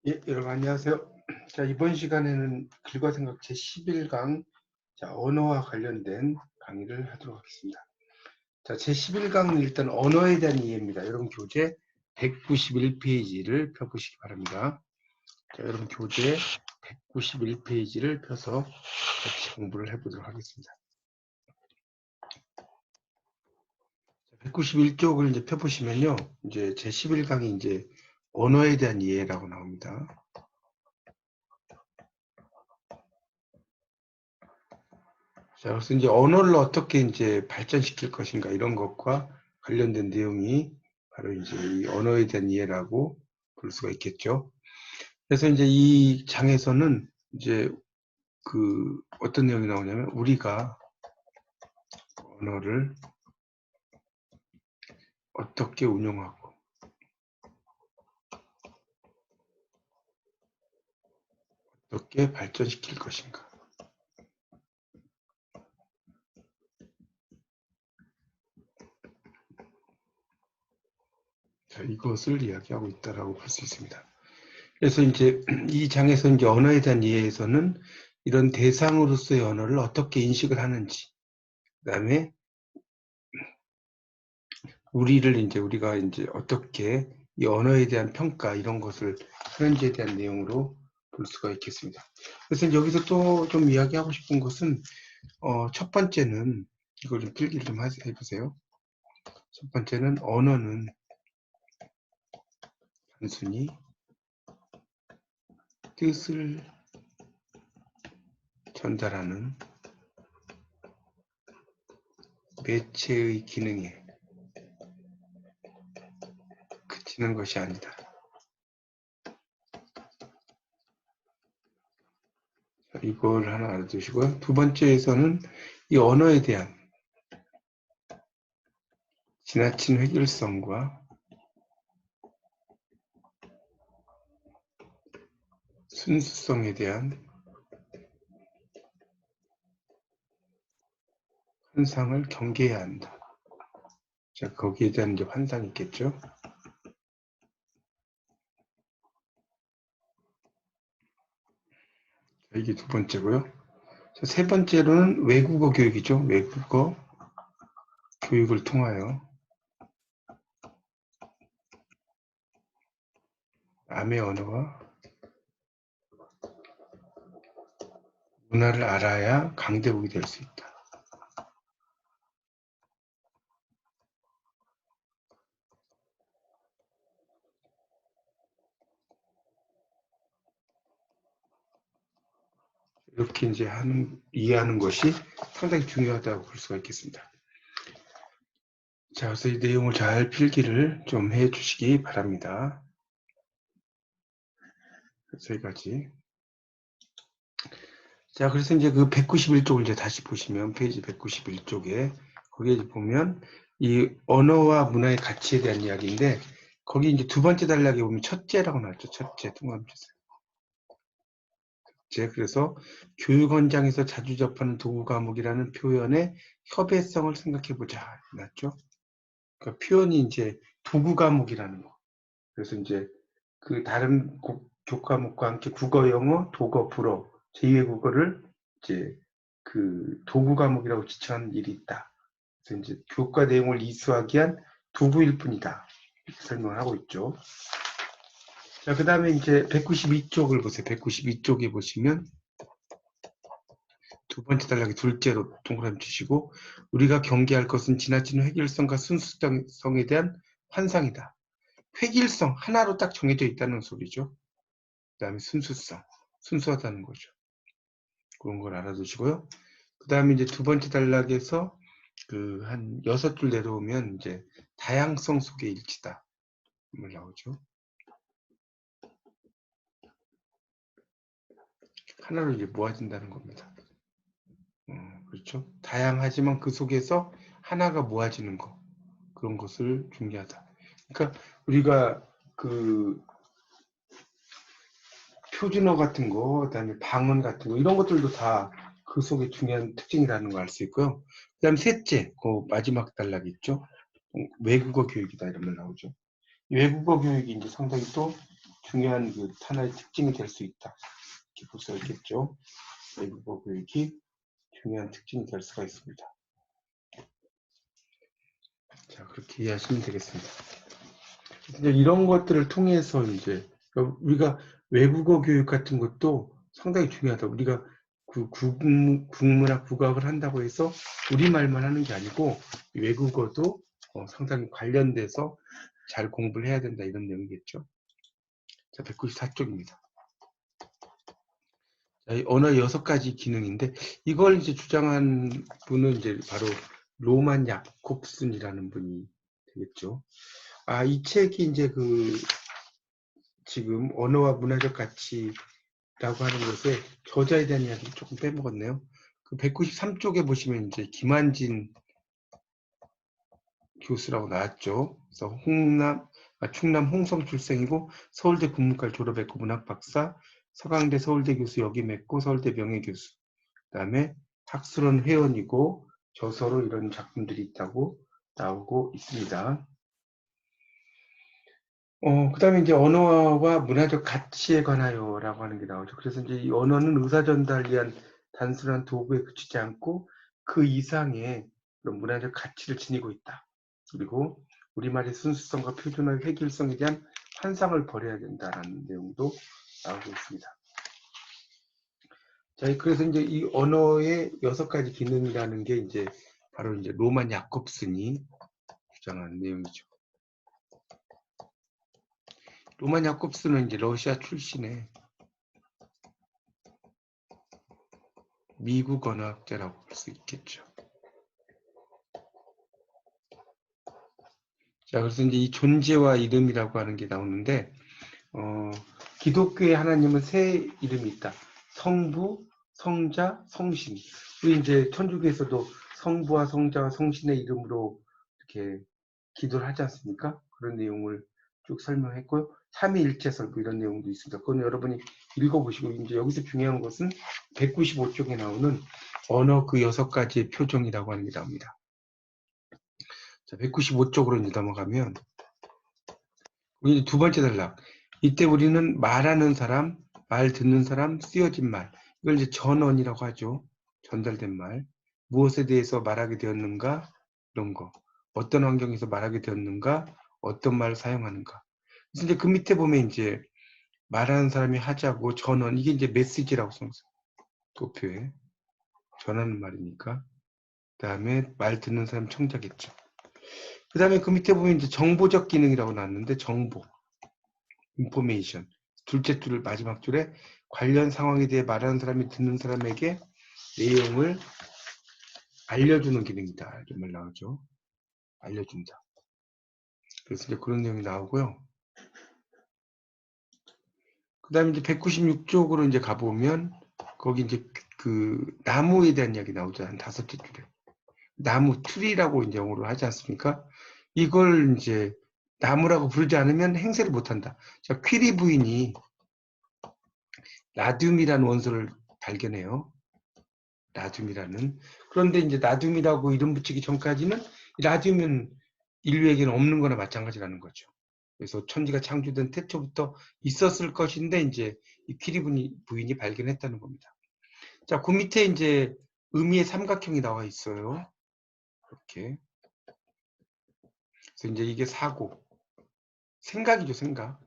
예, 여러분 안녕하세요. 자, 이번 시간에는 글과 생각 제11강 언어와 관련된 강의를 하도록 하겠습니다. 자, 제11강은 일단 언어에 대한 이해입니다. 여러분 교재 191페이지를 펴보시기 바랍니다. 자, 여러분 교재 191페이지를 펴서 같이 공부를 해보도록 하겠습니다. 191쪽을 이제 펴보시면요. 이제 제11강이 이제 언어에 대한 이해라고 나옵니다. 자, 그래서 이제 언어를 어떻게 이제 발전시킬 것인가 이런 것과 관련된 내용이 바로 이제 이 언어에 대한 이해라고 볼 수가 있겠죠. 그래서 이제 이 장에서는 이제 그 어떤 내용이 나오냐면 우리가 언어를 어떻게 운용하고 어떻게 발전시킬 것인가. 자, 이것을 이야기하고 있다라고 볼 수 있습니다. 그래서 이제 이 장에서 이제 언어에 대한 이해에서는 이런 대상으로서의 언어를 어떻게 인식을 하는지, 그다음에 우리가 이제 어떻게 이 언어에 대한 평가 이런 것을 하는지에 대한 내용으로 볼 수가 있겠습니다. 그래서 여기서 또 좀 이야기하고 싶은 것은 첫 번째는 이걸 좀 필기를 좀 해보세요. 첫 번째는 언어는 단순히 뜻을 전달하는 매체의 기능에 그치는 것이 아니다. 이걸 하나 알아두시고요. 두 번째에서는 이 언어에 대한 지나친 획일성과 순수성에 대한 환상을 경계해야 한다. 자, 거기에 대한 이제 환상이 있겠죠. 자, 이게 두 번째고요. 자, 세 번째로는 외국어 교육이죠. 외국어 교육을 통하여 남의 언어와 문화를 알아야 강대국이 될 수 있다. 이렇게 이제 이해하는 것이 상당히 중요하다고 볼 수가 있겠습니다. 자, 그래서 이 내용을 잘 필기를 좀 해 주시기 바랍니다. 세 가지. 자, 그래서 이제 그 191쪽을 이제 다시 보시면 페이지 191쪽에 거기에 보면 이 언어와 문화의 가치에 대한 이야기인데 거기 이제 두 번째 단락에 보면 첫째라고 나왔죠. 첫째, 뚱감쳤어요. 그래서 교육 현장에서 자주 접하는 도구 과목이라는 표현의 협의성을 생각해 보자. 맞죠? 그러니까 표현이 이제 도구 과목이라는 거. 그래서 이제 그 다른 교과목과 함께 국어, 영어, 독어, 불어, 제2외국어를 이제 그 도구 과목이라고 지칭하는 일이 있다. 그래서 이제 교과 내용을 이수하기 위한 도구일 뿐이다. 이렇게 설명을 하고 있죠. 자, 그 다음에 이제 192쪽을 보세요. 192쪽에 보시면 두 번째 단락에 둘째로 동그라미 치시고 우리가 경계할 것은 지나친 획일성과 순수성에 대한 환상이다. 획일성 하나로 딱 정해져 있다는 소리죠. 그 다음에 순수성, 순수하다는 거죠. 그런 걸 알아두시고요. 그 다음에 이제 두 번째 단락에서 그 한 6줄 내려오면 이제 다양성 속의 일치다. 나오죠. 하나로 이제 모아진다는 겁니다. 그렇죠. 다양하지만 그 속에서 하나가 모아지는 거. 그런 것을 중요하다. 그러니까 우리가 그 표준어 같은 거, 그다음에 방언 같은 거 이런 것들도 다 그 속에 중요한 특징이라는 걸 알 수 있고요. 그다음 셋째, 그 마지막 단락이 있죠. 외국어 교육이다 이러면 나오죠. 외국어 교육이 이제 상당히 또 중요한 그 하나의 특징이 될 수 있다. 이렇게 볼 수가 있겠죠. 외국어 교육이 중요한 특징이 될 수가 있습니다. 자, 그렇게 이해하시면 되겠습니다. 이제 이런 것들을 통해서 이제 우리가 외국어 교육 같은 것도 상당히 중요하다. 우리가 그 국문학 국악을 한다고 해서 우리말만 하는 게 아니고 외국어도 상당히 관련돼서 잘 공부를 해야 된다 이런 내용이겠죠. 자, 194쪽입니다. 언어 6가지 기능인데 이걸 이제 주장한 분은 이제 바로 로만 야콥슨이라는 분이 되겠죠. 아, 이 책이 이제 지금 언어와 문화적 가치라고 하는 것에 저자에 대한 이야기를 조금 빼먹었네요. 그 193쪽에 보시면 이제 김한진 교수라고 나왔죠. 그래서 충남 홍성 출생이고 서울대 국문과를 졸업했고 문학박사, 서강대 서울대 교수 역임했고 서울대 명예교수, 그 다음에 학술원 회원이고 저서로 이런 작품들이 있다고 나오고 있습니다. 그 다음에 이제 언어와 문화적 가치에 관하여라고 하는 게 나오죠. 그래서 이제 이 언어는 의사전달을 위한 단순한 도구에 그치지 않고 그 이상의 그런 문화적 가치를 지니고 있다. 그리고 우리말의 순수성과 표준화의 획일성에 대한 환상을 버려야 된다라는 내용도 나오고 있습니다. 자, 그래서 이제 이 언어의 6가지 기능이라는 게 이제 바로 이제 로만 야콥슨이 주장하는 내용이죠. 로만 야콥슨은 이제 러시아 출신의 미국 언어학자라고 볼 수 있겠죠. 자, 그래서 이제 이 존재와 이름이라고 하는 게 나오는데, 기독교의 하나님은 세 이름이 있다. 성부, 성자, 성신. 우리 이제 천주교에서도 성부와 성자와 성신의 이름으로 이렇게 기도를 하지 않습니까? 그런 내용을 쭉 설명했고요. 삼위일체설부 이런 내용도 있습니다. 그건 여러분이 읽어보시고, 이제 여기서 중요한 것은 195쪽에 나오는 언어 그 6가지의 표정이라고 하는 게 나옵니다. 자, 195쪽으로 이제 넘어가면, 우리 두 번째 단락. 이때 우리는 말하는 사람, 말 듣는 사람, 쓰여진 말. 이걸 이제 전언이라고 하죠. 전달된 말. 무엇에 대해서 말하게 되었는가? 이런 거. 어떤 환경에서 말하게 되었는가? 어떤 말을 사용하는가? 그래서 이제 그 밑에 보면 이제 말하는 사람이 하자고 전언. 이게 이제 메시지라고 써있어요. 도표에. 전하는 말이니까. 그 다음에 말 듣는 사람 청자겠죠. 그 다음에 그 밑에 보면 이제 정보적 기능이라고 나왔는데 정보. information. 둘째 줄 마지막 줄에 관련 상황에 대해 말하는 사람이 듣는 사람에게 내용을 알려주는 기능이다. 이런 말 나오죠. 알려준다. 그래서 이제 그런 내용이 나오고요. 그 다음에 이제 196쪽으로 이제 가보면 거기 이제 그 나무에 대한 이야기 나오죠. 한 5째 줄에. 나무, 트리라고 이제 영어로 하지 않습니까? 이걸 이제 나무라고 부르지 않으면 행세를 못한다. 자, 퀴리 부인이 라듐이라는 원소를 발견해요. 라듐이라는. 그런데 이제 라듐이라고 이름 붙이기 전까지는 라듐은 인류에게는 없는 거나 마찬가지라는 거죠. 그래서 천지가 창조된 태초부터 있었을 것인데 이제 이 퀴리 부인이 발견했다는 겁니다. 자, 그 밑에 이제 의미의 삼각형이 나와 있어요. 이렇게. 그래서 이제 이게 사고, 생각이죠, 생각.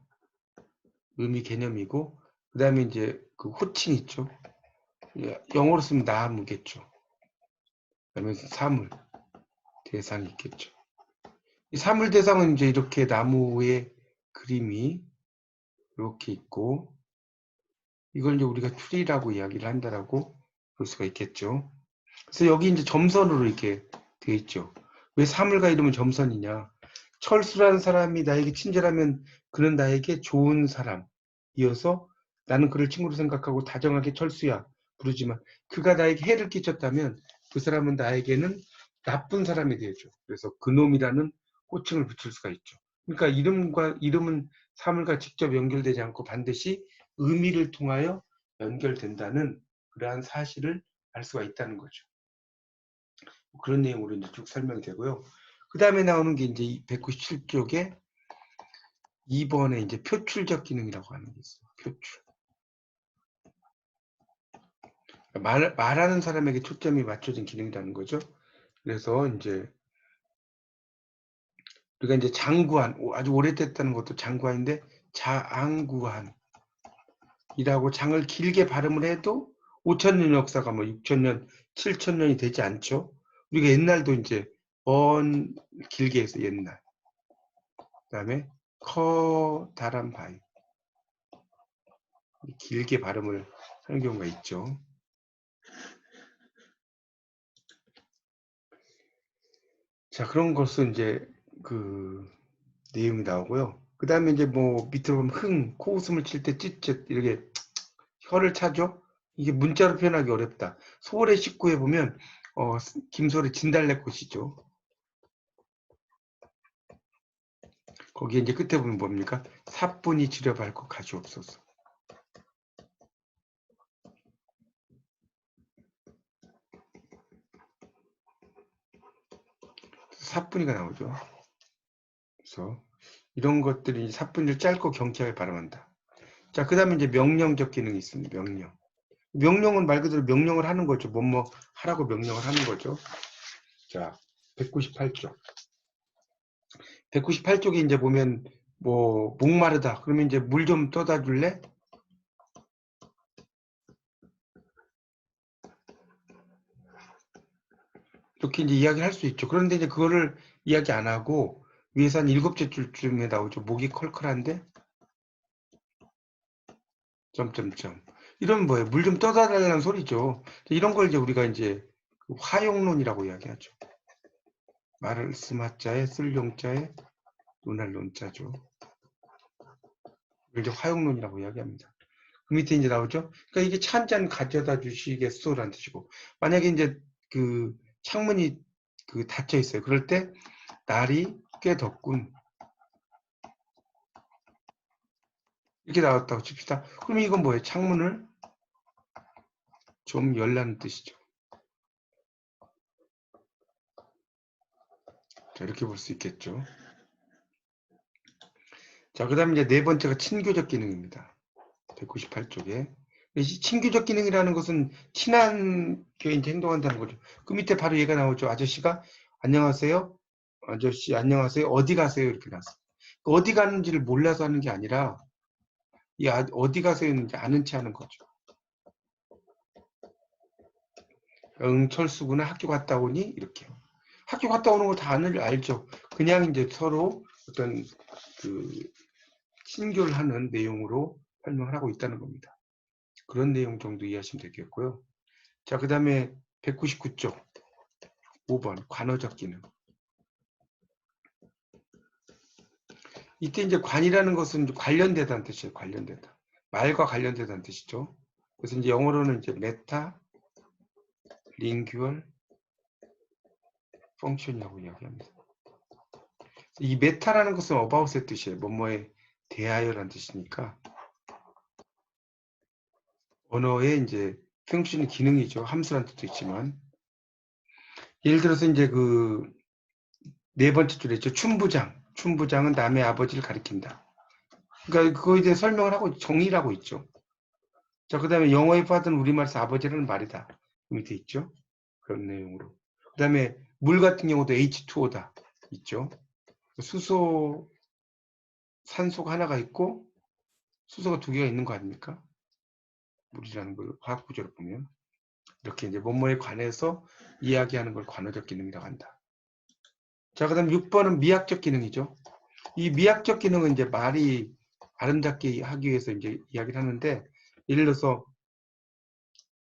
의미 개념이고, 그 다음에 이제 그 호칭 있죠. 영어로 쓰면 나무겠죠. 그 다음에 사물, 대상이 있겠죠. 이 사물 대상은 이제 이렇게 나무의 그림이 이렇게 있고, 이걸 이제 우리가 트리라고 이야기를 한다라고 볼 수가 있겠죠. 그래서 여기 이제 점선으로 이렇게 되어 있죠. 왜 사물과 이름은 점선이냐? 철수라는 사람이 나에게 친절하면 그는 나에게 좋은 사람이어서 나는 그를 친구로 생각하고 다정하게 철수야 부르지만 그가 나에게 해를 끼쳤다면 그 사람은 나에게는 나쁜 사람이 되죠. 그래서 그놈이라는 호칭을 붙일 수가 있죠. 그러니까 이름은 사물과 직접 연결되지 않고 반드시 의미를 통하여 연결된다는 그러한 사실을 알 수가 있다는 거죠. 그런 내용으로 이제 쭉 설명이 되고요. 그 다음에 나오는 게 이제 197쪽에 2번에 이제 표출적 기능이라고 하는 게 있어요. 표출. 말하는 사람에게 초점이 맞춰진 기능이라는 거죠. 그래서 이제 우리가 이제 장구한, 아주 오래됐다는 것도 장구한인데 자앙구한이라고 장을 길게 발음을 해도 5,000년 역사가 뭐 6,000년, 7,000년이 되지 않죠. 우리가 옛날도 이제 길게 해서 옛날. 그다음에 커다란 바위. 길게 발음을 하는 경우가 있죠. 자, 그런 것은 이제 그 내용이 나오고요. 그 다음에 이제 뭐 밑으로 보면 코웃음을 칠 때 찢찢 이렇게 혀를 차죠. 이게 문자로 표현하기 어렵다. 소월의 19에 보면 김소월의 진달래꽃이죠. 거기에 이제 끝에 보면 뭡니까? 사뿐히 지려밟고 가시옵소서. 사뿐히가 나오죠. 그래서 이런 것들이 사뿐히를 짧고 경쾌하게 발음한다. 자, 그 다음에 이제 명령적 기능이 있습니다. 명령. 명령은 말 그대로 명령을 하는 거죠. 뭐뭐 하라고 명령을 하는 거죠. 자, 198쪽. 198쪽에 이제 보면 뭐 목마르다. 그러면 이제 물 좀 떠다 줄래? 이렇게 이제 이야기를 할 수 있죠. 그런데 이제 그거를 이야기 안 하고 위에서 한 7째 줄쯤에 나오죠. 목이 컬컬한데 점점점. 이러면 뭐예요? 물 좀 떠다 달라는 소리죠. 이런 걸 이제 우리가 이제 화용론이라고 이야기하죠. 말씀하자에 쓸 용자에 논할 논자죠. 이걸 이제 화용론이라고 이야기합니다. 그 밑에 이제 나오죠. 그러니까 이게 차 한 잔 가져다 주시겠소라는 뜻이고, 만약에 이제 그 창문이 닫혀 있어요. 그럴 때 날이 꽤 덥군. 이렇게 나왔다고 칩시다. 그럼 이건 뭐예요? 창문을 좀 열라는 뜻이죠. 자, 이렇게 볼 수 있겠죠. 자, 그 다음에 이제 네 번째가 친교적 기능입니다. 198쪽에. 친교적 기능이라는 것은 친한 교인한테 행동한다는 거죠. 그 밑에 바로 얘가 나오죠. 아저씨가 안녕하세요. 아저씨 안녕하세요. 어디 가세요? 이렇게 나왔어요. 어디 가는지를 몰라서 하는 게 아니라 어디 가세요? 있는지 아는 체 하는 거죠. 응, 철수구나. 학교 갔다 오니? 이렇게. 학교 갔다 오는 거 다 알죠. 그냥 이제 서로 어떤 친교를 하는 내용으로 설명을 하고 있다는 겁니다. 그런 내용 정도 이해하시면 되겠고요. 자, 그 다음에 199쪽 5번 관어적 기능. 이때 이제 관이라는 것은 관련되다는 뜻이에요. 관련되다. 말과 관련되다는 뜻이죠. 그래서 이제 영어로는 이제 메타 링규얼 펑션이라고 이야기합니다. 이 메타라는 것은 about의 뜻이에요. 뭐뭐에 대하여라는 뜻이니까 언어의 이제 펑션이 기능이죠. 함수라는 뜻도 있지만 예를 들어서 이제 네 번째 줄에 있죠. 춘부장. 춘부장은 남의 아버지를 가리킨다. 그러니까 그거에 대해 설명을 하고 정의라고 있죠. 자, 그 다음에 영어의 father는 우리말에서 아버지라는 말이다. 그 밑에 있죠. 그런 내용으로. 그 다음에 물 같은 경우도 H2O다. 있죠. 수소, 산소가 하나가 있고 수소가 두 개가 있는 거 아닙니까? 물이라는 걸 화학구조로 보면. 이렇게 이제 뭐뭐에 관해서 이야기하는 걸 관어적 기능이라고 한다. 자, 그 다음 6번은 미학적 기능이죠. 이 미학적 기능은 이제 말이 아름답게 하기 위해서 이제 이야기를 하는데, 예를 들어서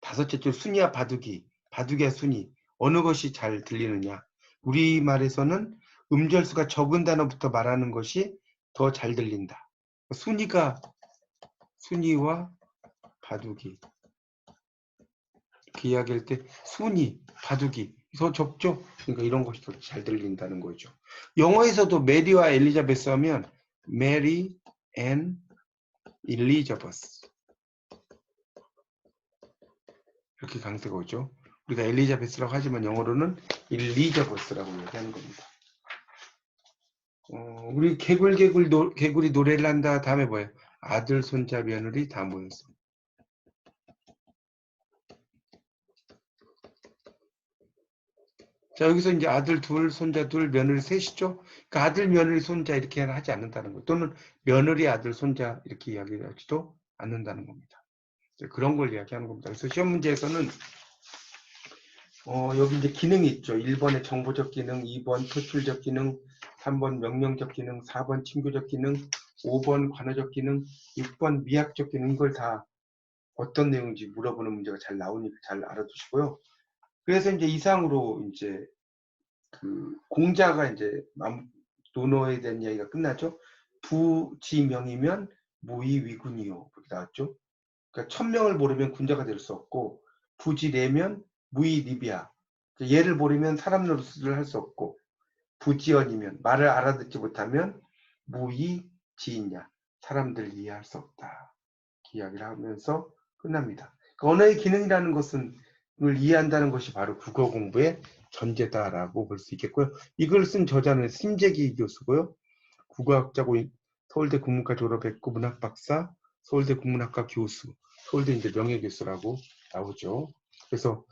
다섯째 줄 순이와 바둑이, 바둑이와 순이, 어느 것이 잘 들리느냐. 우리말에서는 음절수가 적은 단어부터 말하는 것이 더 잘 들린다. 순이와 바둑이. 이렇게 이야기할 때 순이, 바둑이 더 적죠? 그러니까 이런 것이 더 잘 들린다는 거죠. 영어에서도 메리와 엘리자베스 하면 메리 앤 일리자베스 이렇게 강세가 오죠. 우리가 엘리자베스라고 하지만 영어로는 일리자베스라고 얘기하는 겁니다. 우리 개구리 노래를 한다. 다음에 뭐예요? 아들, 손자, 며느리 다 모였어. 자, 여기서 이제 아들 둘, 손자 둘, 며느리 셋이죠? 그러니까 아들, 며느리, 손자 이렇게 하지 않는다는 거. 또는 며느리, 아들, 손자 이렇게 이야기하지도 않는다는 겁니다. 그런 걸 이야기하는 겁니다. 그래서 시험 문제에서는 여기 이제 기능이 있죠. 1번에 정보적 기능, 2번 표출적 기능, 3번 명령적 기능, 4번 친구적 기능, 5번 관어적 기능, 6번 미학적 기능, 이걸 다 어떤 내용인지 물어보는 문제가 잘 나오니까 잘 알아두시고요. 그래서 이제 이상으로 이제 그 공자가 이제 논어에 대한 이야기가 끝나죠. 부지명이면 무의위군이요. 그렇게 나왔죠. 그러니까 1000명을 모르면 군자가 될 수 없고, 부지내면 무의리비야. 예를 모르면 사람 노릇을 할 수 없고, 부지언이면 말을 알아듣지 못하면 무의지인냐. 사람들 이해할 수 없다. 이야기를 하면서 끝납니다. 그러니까 언어의 기능이라는 것은 을 이해한다는 것이 바로 국어 공부의 전제다라고 볼 수 있겠고요. 이걸 쓴 저자는 심재기 교수고요. 국어학자고 서울대 국문과 졸업했고 문학박사, 서울대 국문학과 교수, 서울대 이제 명예교수라고 나오죠. 그래서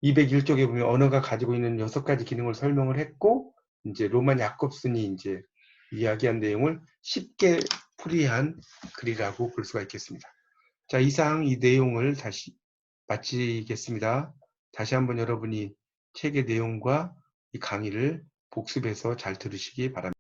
201쪽에 보면 언어가 가지고 있는 6가지 기능을 설명을 했고, 이제 로만 야콥슨이 이제 이야기한 내용을 쉽게 풀이한 글이라고 볼 수가 있겠습니다. 자, 이상 이 내용을 다시 마치겠습니다. 다시 한번 여러분이 책의 내용과 이 강의를 복습해서 잘 들으시기 바랍니다.